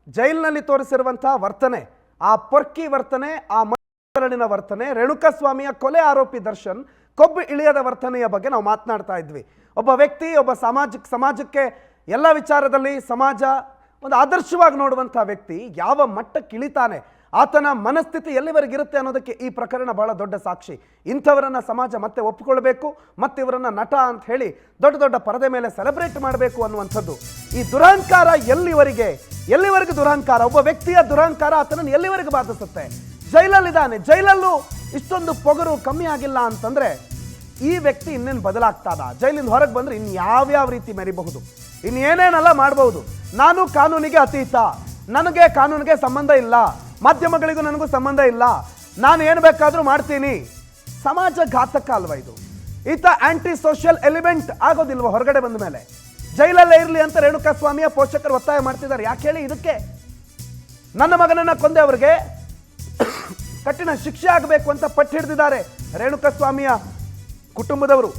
ಜೈಲಿನಲ್ಲಿ ತೋರಿಸಿರುವಂತಹ ವರ್ತನೆ, ಆ ಪೊರ್ಕಿ ವರ್ತನೆ, ಆ ಮರಳಿನ ವರ್ತನೆ, ರೇಣುಕಾಸ್ವಾಮಿಯ ಕೊಲೆ ಆರೋಪಿ ದರ್ಶನ್ ಕೊಬ್ಬು ಇಳಿಯದ ವರ್ತನೆಯ ಬಗ್ಗೆ ನಾವು ಮಾತನಾಡ್ತಾ ಇದ್ವಿ. ಒಬ್ಬ ವ್ಯಕ್ತಿ, ಒಬ್ಬ ಸಮಾಜಕ್ಕೆ ಎಲ್ಲ ವಿಚಾರದಲ್ಲಿ ಸಮಾಜ ಒಂದು ಆದರ್ಶವಾಗಿ ನೋಡುವಂಥ ವ್ಯಕ್ತಿ ಯಾವ ಮಟ್ಟಕ್ಕೆ ಇಳಿತಾನೆ, ಆತನ ಮನಸ್ಥಿತಿ ಎಲ್ಲಿವರೆಗಿರುತ್ತೆ ಅನ್ನೋದಕ್ಕೆ ಈ ಪ್ರಕರಣ ಬಹಳ ದೊಡ್ಡ ಸಾಕ್ಷಿ. ಇಂಥವರನ್ನ ಸಮಾಜ ಮತ್ತೆ ಒಪ್ಪಿಕೊಳ್ಬೇಕು, ಮತ್ತೆ ಇವರನ್ನ ನಟ ಅಂತ ಹೇಳಿ ದೊಡ್ಡ ದೊಡ್ಡ ಪರದೆ ಮೇಲೆ ಸೆಲೆಬ್ರೇಟ್ ಮಾಡಬೇಕು ಅನ್ನುವಂಥದ್ದು. ಈ ದುರಹಂಕಾರ ಎಲ್ಲಿವರೆಗೂ ದುರಹಂಕಾರ, ಒಬ್ಬ ವ್ಯಕ್ತಿಯ ದುರಹಂಕಾರ ಆತನನ್ನು ಎಲ್ಲಿವರೆಗೂ ಬಾಧಿಸುತ್ತೆ? ಜೈಲಲ್ಲಿದ್ದಾನೆ, ಜೈಲಲ್ಲೂ ಇಷ್ಟೊಂದು ಪೊಗರು ಕಮ್ಮಿ ಆಗಿಲ್ಲ ಅಂತಂದ್ರೆ ಈ ವ್ಯಕ್ತಿ ಇನ್ನೇನು ಬದಲಾಗ್ತಾದ? ಜೈಲಿಂದ ಹೊರಗೆ ಬಂದ್ರೆ ಇನ್ಯಾವ್ಯಾವ ರೀತಿ ಮೆರಿಬಹುದು, ಇನ್ನೇನೇನೆಲ್ಲ ಮಾಡಬಹುದು. ನಾನು ಕಾನೂನಿಗೆ ಅತೀತ, ನನಗೆ ಕಾನೂನಿಗೆ ಸಂಬಂಧ ಇಲ್ಲ, ಮಾಧ್ಯಮಗಳಿಗೂ ನನಗೂ ಸಂಬಂಧ ಇಲ್ಲ, ನಾನು ಏನು ಬೇಕಾದರೂ ಮಾಡ್ತೀನಿ. ಸಮಾಜ ಘಾತಕ ಅಲ್ವಾ ಇದು? ಈತ ಆಂಟಿ ಸೋಷಿಯಲ್ ಎಲಿಮೆಂಟ್ ಆಗೋದಿಲ್ವ ಹೊರಗಡೆ ಬಂದ ಮೇಲೆ? ಜೈಲಲ್ಲೇ ಇರಲಿ ಅಂತ ರೇಣುಕಾಸ್ವಾಮಿಯ ಪೋಷಕರು ಒತ್ತಾಯ ಮಾಡ್ತಿದ್ದಾರೆ. ಯಾಕೆ ಹೇಳಿ? ಇದಕ್ಕೆ ನನ್ನ ಮಗನನ್ನ ಕೊಂದೆ ಅವರಿಗೆ ಕಠಿಣ ಶಿಕ್ಷೆ ಆಗಬೇಕು ಅಂತ ಪಟ್ಟು ಹಿಡಿದಿದ್ದಾರೆ ರೇಣುಕಾಸ್ವಾಮಿಯ ಕುಟುಂಬದವರು.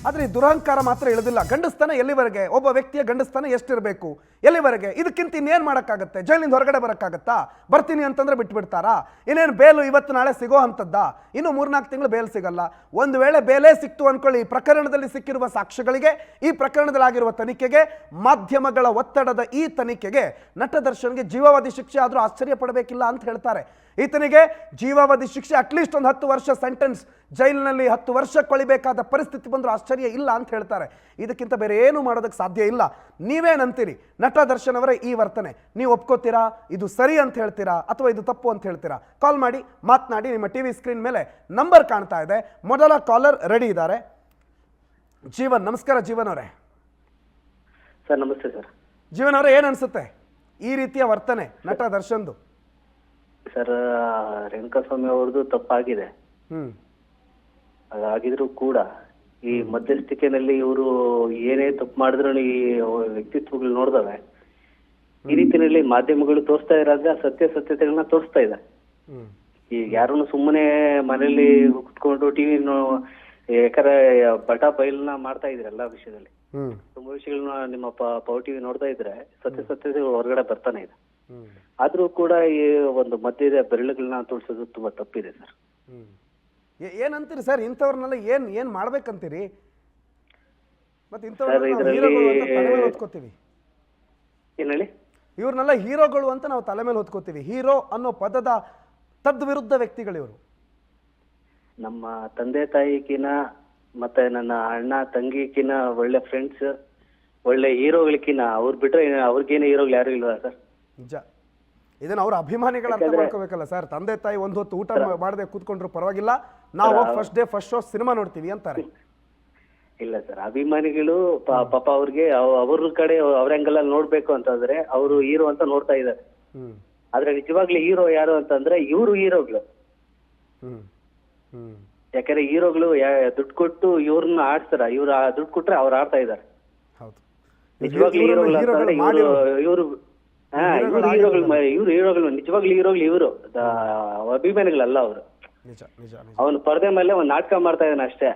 ಆದರೆ ಈ ದುರಹಂಕಾರ ಮಾತ್ರ ಇಳಿದಿಲ್ಲ. ಗಂಡಸ್ತನ ಎಲ್ಲಿವರೆಗೆ? ಒಬ್ಬ ವ್ಯಕ್ತಿಯ ಗಂಡಸ್ತನ ಎಷ್ಟಿರಬೇಕು, ಎಲ್ಲಿವರೆಗೆ? ಇದಕ್ಕಿಂತ ಇನ್ನೇನು ಮಾಡೋಕ್ಕಾಗತ್ತೆ? ಜೈಲಿಂದ ಹೊರಗಡೆ ಬರೋಕ್ಕಾಗತ್ತಾ? ಬರ್ತೀನಿ ಅಂತಂದ್ರೆ ಬಿಟ್ಬಿಡ್ತಾರಾ? ಇನ್ನೇನು ಬೇಲು ಇವತ್ತು ನಾಳೆ ಸಿಗೋ ಅಂಥದ್ದ? ಇನ್ನು 3-4 ತಿಂಗಳು ಬೇಲ್ ಸಿಗಲ್ಲ. ಒಂದು ವೇಳೆ ಬೇಲೇ ಸಿಕ್ತು ಅಂದ್ಕೊಳ್ಳಿ, ಈ ಪ್ರಕರಣದಲ್ಲಿ ಸಿಕ್ಕಿರುವ ಸಾಕ್ಷ್ಯಗಳಿಗೆ, ಈ ಪ್ರಕರಣದಲ್ಲಿ ಆಗಿರುವ ತನಿಖೆಗೆ, ಮಾಧ್ಯಮಗಳ ಒತ್ತಡದ ಈ ತನಿಖೆಗೆ ನಟ ದರ್ಶನ್ಗೆ ಜೀವಾವಧಿ ಶಿಕ್ಷೆ ಆದರೂ ಆಶ್ಚರ್ಯ ಪಡಬೇಕಿಲ್ಲ ಅಂತ ಹೇಳ್ತಾರೆ. ಈತನಿಗೆ ಜೀವಾವಧಿ ಶಿಕ್ಷೆ, ಅಟ್ಲೀಸ್ಟ್ ಒಂದು 10 ವರ್ಷ ಸೆಂಟೆನ್ಸ್, ಜೈಲಿನಲ್ಲಿ 10 ವರ್ಷ ಕೊಳಿಬೇಕಾದ ಪರಿಸ್ಥಿತಿ ಬಂದರೂ ಆಶ್ಚರ್ಯ ಇಲ್ಲ ಅಂತ ಹೇಳ್ತಾರೆ. ಇದಕ್ಕಿಂತ ಬೇರೆ ಏನು ಮಾಡೋದಕ್ಕೆ ಸಾಧ್ಯ ಇಲ್ಲ. ನೀವೇನಂತೀರಿ? ನಟ ದರ್ಶನ್ ಅವರ ಈ ವರ್ತನೆ ನೀವು ಒಪ್ಕೋತೀರಾ? ಇದು ಸರಿ ಅಂತ ಹೇಳ್ತೀರಾ ಅಥವಾ ಇದು ತಪ್ಪು ಅಂತ ಹೇಳ್ತೀರಾ? ಕಾಲ್ ಮಾಡಿ ಮಾತನಾಡಿ. ನಿಮ್ಮ ಟಿವಿ ಸ್ಕ್ರೀನ್ ಮೇಲೆ ನಂಬರ್ ಕಾಣ್ತಾ ಇದೆ. ಮೊದಲ ಕಾಲರ್ ರೆಡಿ ಇದ್ದಾರೆ. ಜೀವನ್, ನಮಸ್ಕಾರ ಜೀವನ್ ಅವರೇ. ಸರ್ ನಮಸ್ತೆ ಸರ್. ಜೀವನ್ ಅವರೇ, ಏನು ಅನ್ಸುತ್ತೆ ಈ ರೀತಿಯ ವರ್ತನೆ ನಟ ದರ್ಶನ್ದು? ಸರ್, ರೇಣುಕಾಸ್ವಾಮಿ ಅವ್ರದ್ದು ತಪ್ಪಾಗಿದೆ. ಅದಾಗಿದ್ರು ಕೂಡ ಈ ಮಧ್ಯಸ್ಥಿಕೆನಲ್ಲಿ ಇವರು ಏನೇ ತಪ್ಪು ಮಾಡಿದ್ರು ಈ ವ್ಯಕ್ತಿತ್ವಗಳು ನೋಡ್ದವೆ. ಈ ರೀತಿಯಲ್ಲಿ ಮಾಧ್ಯಮಗಳು ತೋರಿಸ್ತಾ ಇರೋದ್ರೆ ಸತ್ಯತೆಗಳನ್ನ ತೋರಿಸ್ತಾ ಇದೆ. ಈಗ ಯಾರನ್ನು ಸುಮ್ಮನೆ ಮನೇಲಿ ಕುತ್ಕೊಂಡು ಟಿವಿ ಯಾಕಂದ್ರೆ ಬಟಾ ಬಯಲನ್ನ ಮಾಡ್ತಾ ಇದ್ರೆ ಎಲ್ಲಾ ವಿಷಯದಲ್ಲಿ. ತುಂಬಾ ವಿಷಯಗಳನ್ನ ನಿಮ್ಮ ಪವರ್ ಟಿವಿ ನೋಡ್ತಾ ಇದ್ರೆ ಸತ್ಯತೆ ಹೊರಗಡೆ ಬರ್ತಾನೆ ಇದೆ. ಆದ್ರೂ ಕೂಡ ಈ ಒಂದು ಮಧ್ಯದ ಬೆರಳುಗಳನ್ನ ತೋರಿಸೋದು ತುಂಬಾ ತಪ್ಪಿದೆ ಸರ್. ಏನಂತೀರಿ ಸರ್? ಇಂಥವ್ರನ್ನೆಲ್ಲ ಏನ್ ಮಾಡ್ಬೇಕಂತೀರಿ? ಮತ್ತೆ ಏನ್ ಹೇಳಿ? ಇವ್ರನ್ನೆಲ್ಲ ಹೀರೋಗಳು ಅಂತ ನಾವು ತಲೆ ಮೇಲೆ ಹೊತ್ಕೋತೀವಿ. ಹೀರೋ ಅನ್ನೋ ಪದದ ತದ್ವಿರುದ್ಧ ವ್ಯಕ್ತಿಗಳು ಇವರು. ನಮ್ಮ ತಂದೆ ತಾಯಿಕಿನ ಮತ್ತೆ ನನ್ನ ಅಣ್ಣ ತಂಗಿಕಿನ ಒಳ್ಳೆ ಫ್ರೆಂಡ್ಸ್, ಒಳ್ಳೆ ಹೀರೋಗಳಿಕಿನ ಅವ್ರು ಬಿಟ್ರೆ ಅವ್ರಿಗೇನು ಹೀರೋಗಳು ಯಾರು ಇಲ್ವಾ ಸರ್? ನಿಜ. ಇದನ್ನ ಅವ್ರ ಅಭಿಮಾನಿಗಳ ಅರ್ಥ ಮಾಡ್ಕೋಬೇಕಲ್ಲ ಸರ್. ತಂದೆ ತಾಯಿ ಒಂದು ಹೊತ್ತು ಊಟ ಮಾಡದೆ ಕೂತ್ಕೊಂಡ್ರು ಪರವಾಗಿಲ್ಲ, ನಾವು first day first show cinema ನೋಡ್ತೀವಿ ಅಂತಾರೆ. ಇಲ್ಲ ಸರ್, ಅಭಿಮಾನಿಗಳು ಪಾಪ ಅವ್ರಿಗೆ ಅವ್ರ ಕಡೆ ಅವ್ರ ಆಂಗಲ್ ನೋಡ್ಬೇಕು ಅಂತಂದ್ರೆ ಅವರು ಹೀರೋ ಅಂತ ನೋಡ್ತಾ ಇದ್ದಾರೆ. ಆದ್ರೆ ನಿಜವಾಗ್ಲೂ ಹೀರೋ ಯಾರು ಅಂತಂದ್ರೆ ಇವರು ಹೀರೋಗಳು. ಯಾಕಂದ್ರೆ ಹೀರೋಗಳು ದುಡ್ಡು ಕೊಟ್ಟು ಇವ್ರನ್ನ ಆಡ್ತಾರ, ಇವ್ರು ದುಡ್ಡು ಕೊಟ್ರೆ ಅವ್ರು ಆಡ್ತಾ ಇದ್ದಾರೆ. ನಿಜವಾಗ್ಲೂ ಹೀರೋಗಳು ಅಂತಂದ್ರೆ ಇವರು ಹೀರೋಗಳು ನಿಜವಾಗ್ಲೂ ಹೀರೋಗಳು ಇವರು, ಅಭಿಮಾನಿಗಳಲ್ಲ ಅವರು. ಅವನು ಪರದೆ ಮೇಲೆ ಒಂದು ನಾಟಕ ಮಾಡ್ತಾ ಇದ್ದಾನೆ ಅಷ್ಟೇ.